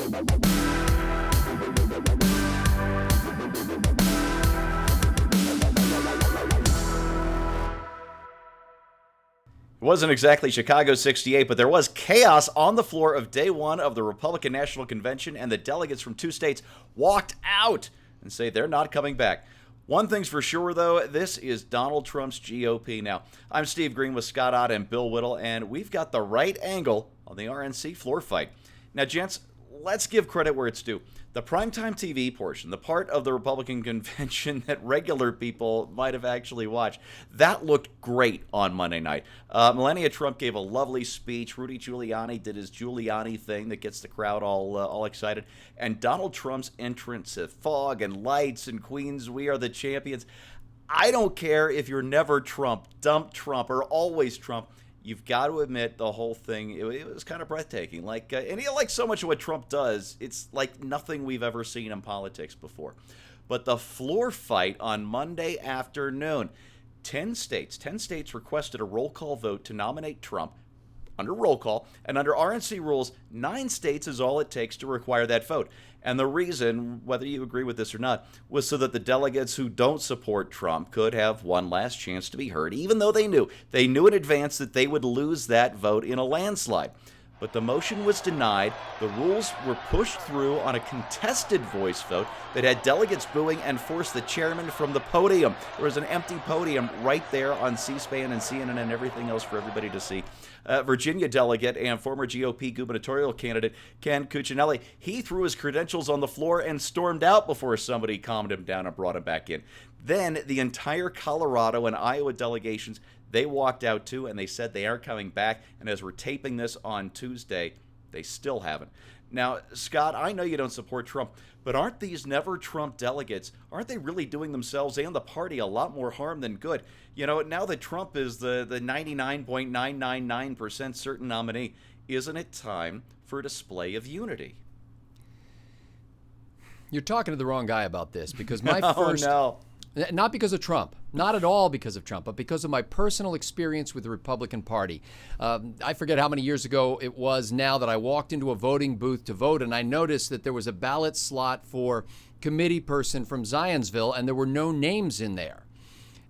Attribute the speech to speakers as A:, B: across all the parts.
A: It wasn't exactly Chicago 68, but there was chaos on the floor of day one of the Republican National Convention, and the delegates from two states walked out and say they're not coming back. One thing's for sure, though, this is Donald Trump's GOP. Now, I'm Steve Green with Scott Ott and Bill Whittle, and we've got the right angle on the RNC floor fight. Now, gents, let's give credit where it's due. The primetime TV portion, the part of the Republican convention that regular people might have actually watched, that looked great on Monday night. Melania Trump gave a lovely speech. Rudy Giuliani did his Giuliani thing that gets the crowd all excited. And Donald Trump's entrance of fog and lights and Queens, we are the champions. I don't care if you're never Trump, dump Trump, or always Trump. You've got to admit the whole thing, it was kind of breathtaking. And like so much of what Trump does, it's like nothing we've ever seen in politics before. But the floor fight on Monday afternoon, 10 states requested a roll call vote to nominate Trump under roll call. And under RNC rules, 9 states is all it takes to require that vote. And the reason, whether you agree with this or not, was so that the delegates who don't support Trump could have one last chance to be heard, even though they knew in advance that they would lose that vote in a landslide. But the motion was denied. The rules were pushed through on a contested voice vote that had delegates booing and forced the chairman from the podium. There was an empty podium right there on C-SPAN and CNN and everything else for everybody to see. Virginia delegate and former GOP gubernatorial candidate Ken Cuccinelli, he threw his credentials on the floor and stormed out before somebody calmed him down and brought him back in. Then the entire Colorado and Iowa delegations, they walked out too, and they said they aren't coming back. And as we're taping this on Tuesday, they still haven't. Now, Scott, I know you don't support Trump, but aren't these never Trump delegates, aren't they really doing themselves and the party a lot more harm than good? You know, now that Trump is the 99.999% certain nominee, isn't it time for a display of unity?
B: You're talking to the wrong guy about this, because my
A: first... no.
B: Not because of Trump, not at all because of Trump, but because of my personal experience with the Republican Party. I forget how many years ago it was now that I walked into a voting booth to vote, and I noticed that there was a ballot slot for committee person from Zionsville, and there were no names in there.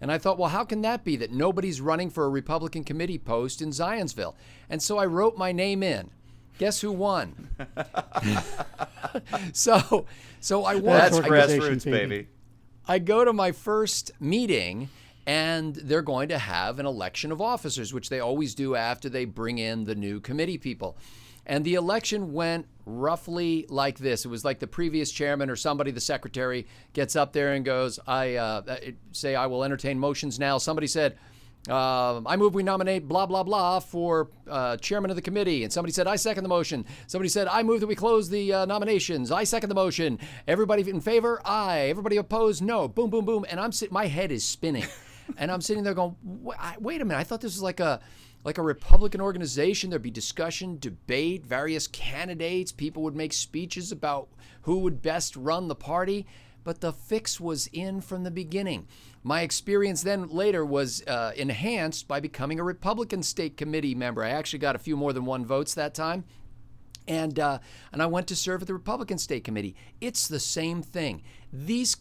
B: And I thought, well, how can that be that nobody's running for a Republican committee post in Zionsville? And so I wrote my name in. Guess who won? So I won.
A: That's grassroots, baby.
B: I go to my first meeting, and they're going to have an election of officers, which they always do after they bring in the new committee people. And the election went roughly like this. It was like the previous chairman or somebody, the secretary, gets up there and goes, I will entertain motions now. Somebody said, I move we nominate blah, blah, blah for chairman of the committee. And somebody said, I second the motion. Somebody said, I move that we close the nominations. I second the motion. Everybody in favor? Aye. Everybody opposed? No. Boom, boom, boom. And my head is spinning. And I'm sitting there going, wait a minute. I thought this was like a Republican organization. There'd be discussion, debate, various candidates. People would make speeches about who would best run the party. But the fix was in from the beginning. My experience then later was enhanced by becoming a Republican state committee member. I actually got a few more than one votes that time. And I went to serve at the Republican State Committee. It's the same thing. These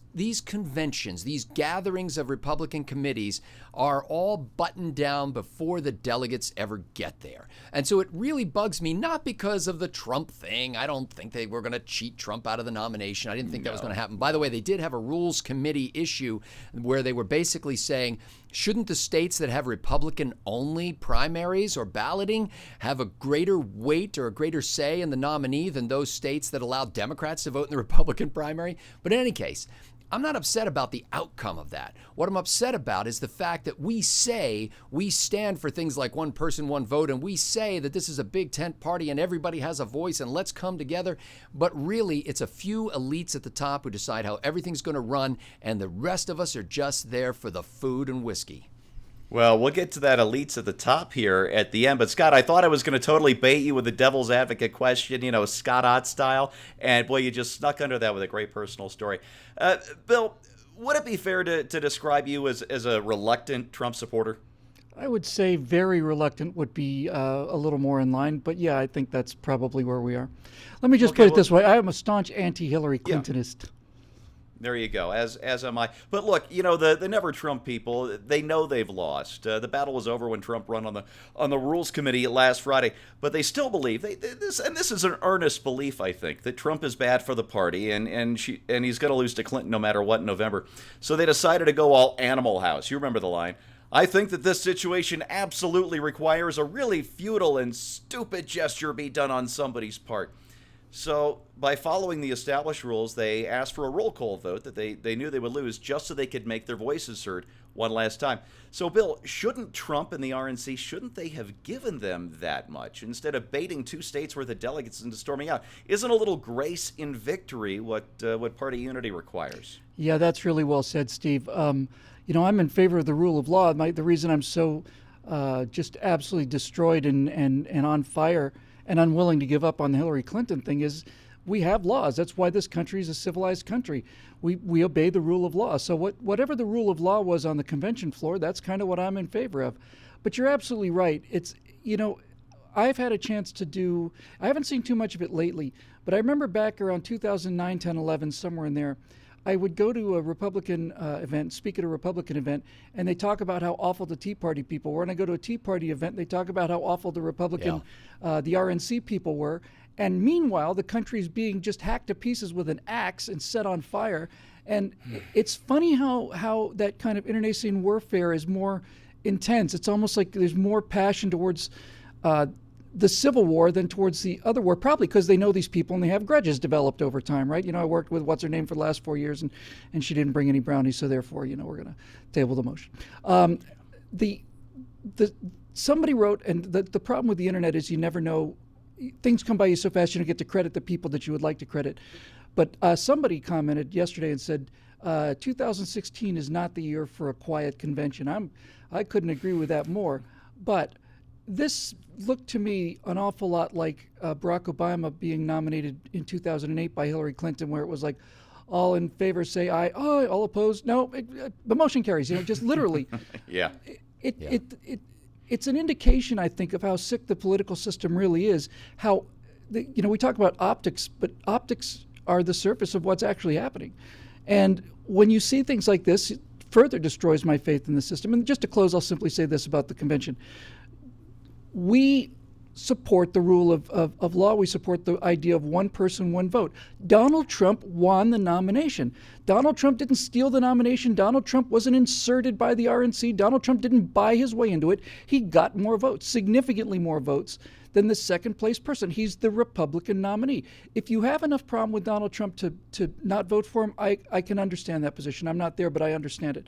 B: conventions, these gatherings of Republican committees are all buttoned down before the delegates ever get there. And so it really bugs me, not because of the Trump thing. I don't think they were going to cheat Trump out of the nomination. I didn't think that was going to happen. By the way, they did have a rules committee issue where they were basically saying, shouldn't the states that have Republican-only primaries or balloting have a greater weight or a greater say in the nominee than those states that allow Democrats to vote in the Republican primary? But in any case, I'm not upset about the outcome of that. What I'm upset about is the fact that we say we stand for things like one person, one vote, and we say that this is a big tent party and everybody has a voice and let's come together. But really, it's a few elites at the top who decide how everything's going to run, and the rest of us are just there for the food and whiskey.
A: Well, we'll get to that elites at the top here at the end. But, Scott, I thought I was going to totally bait you with the devil's advocate question, Scott Ott style. And, boy, you just snuck under that with a great personal story. Bill, would it be fair to describe you as a reluctant Trump supporter?
C: I would say very reluctant would be a little more in line, but yeah, I think that's probably where we are. Let me just
A: Okay,
C: put it
A: well,
C: this way: I am a staunch anti-Hillary
A: yeah.
C: Clintonist.
A: There you go. As am I. But look, the never Trump people, they know they've lost. The battle was over when Trump ran on the Rules Committee last Friday. But they still believe this is an earnest belief, I think, that Trump is bad for the party and he's going to lose to Clinton no matter what in November. So they decided to go all Animal House. You remember the line. I think that this situation absolutely requires a really futile and stupid gesture be done on somebody's part. So, by following the established rules, they asked for a roll call vote that they knew they would lose just so they could make their voices heard one last time. So, Bill, shouldn't Trump and the RNC, shouldn't they have given them that much instead of baiting 2 states worth of delegates into storming out? Isn't a little grace in victory what party unity requires?
C: Yeah, that's really well said, Steve. I'm in favor of the rule of law. The reason I'm so just absolutely destroyed and on fire and unwilling to give up on the Hillary Clinton thing is we have laws. That's why this country is a civilized country. We obey the rule of law. So whatever the rule of law was on the convention floor, that's kind of what I'm in favor of. But you're absolutely right. It's, I've had a chance I haven't seen too much of it lately, but I remember back around 2009, 10, 11, somewhere in there, I would go to a Republican event, speak at a Republican event, and they talk about how awful the Tea Party people were. And I go to a Tea Party event, they talk about how awful the the RNC people were. And meanwhile, the country's being just hacked to pieces with an axe and set on fire. And it's funny how that kind of internecine warfare is more intense. It's almost like there's more passion towards the Civil War than towards the other war, probably because they know these people and they have grudges developed over time, right? I worked with what's her name for the last 4 years, and she didn't bring any brownies, so therefore, we're going to table the motion. Somebody wrote, and the problem with the internet is you never know, things come by you so fast you don't get to credit the people that you would like to credit. But somebody commented yesterday and said, 2016 is not the year for a quiet convention. I couldn't agree with that more, but this looked to me an awful lot like Barack Obama being nominated in 2008 by Hillary Clinton, where it was like, all in favor say aye, oh, all opposed, no, the motion carries, just literally.
A: Yeah.
C: It's an indication, I think, of how sick the political system really is, how, we talk about optics, but optics are the surface of what's actually happening. And when you see things like this, it further destroys my faith in the system. And just to close, I'll simply say this about the convention. We support the rule of law. We support the idea of one person, one vote. Donald Trump won the nomination. Donald Trump didn't steal the nomination. Donald Trump wasn't inserted by the RNC. Donald Trump didn't buy his way into it. He got more votes, significantly more votes than the second place person. He's the Republican nominee. If you have enough problem with Donald Trump to not vote for him, I can understand that position. I'm not there, but I understand it.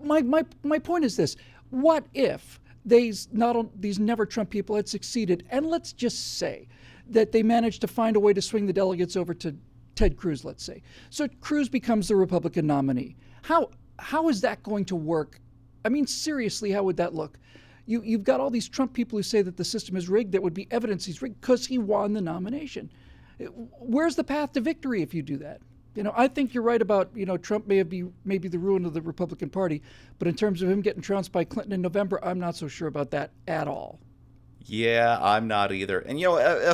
C: My point is this: what if these never Trump people had succeeded, and let's just say that they managed to find a way to swing the delegates over to Ted Cruz, let's say. So Cruz becomes the Republican nominee. How is that going to work? I mean, seriously, how would that look? You've got all these Trump people who say that the system is rigged. That would be evidence he's rigged because he won the nomination. Where's the path to victory if you do that? I think you're right about, Trump may be the ruin of the Republican Party, but in terms of him getting trounced by Clinton in November, I'm not so sure about that at all.
A: Yeah, I'm not either. And,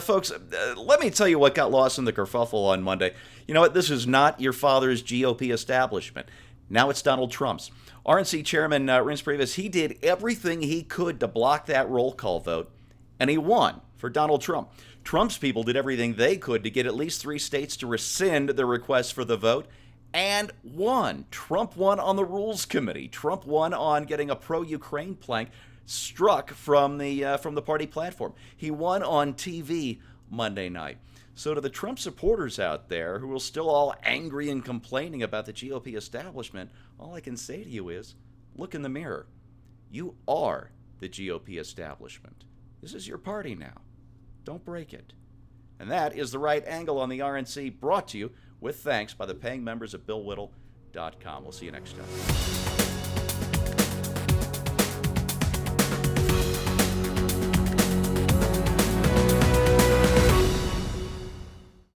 A: folks, let me tell you what got lost in the kerfuffle on Monday. You know what? This is not your father's GOP establishment. Now it's Donald Trump's. RNC Chairman Reince Priebus, he did everything he could to block that roll call vote, and he won for Donald Trump. Trump's people did everything they could to get at least 3 states to rescind their request for the vote, and won. Trump won on the Rules Committee. Trump won on getting a pro-Ukraine plank struck from the party platform. He won on TV Monday night. So to the Trump supporters out there who are still all angry and complaining about the GOP establishment, all I can say to you is, look in the mirror. You are the GOP establishment. This is your party now. Don't break it. And that is The Right Angle on the RNC, brought to you with thanks by the paying members of BillWhittle.com. We'll see you next time.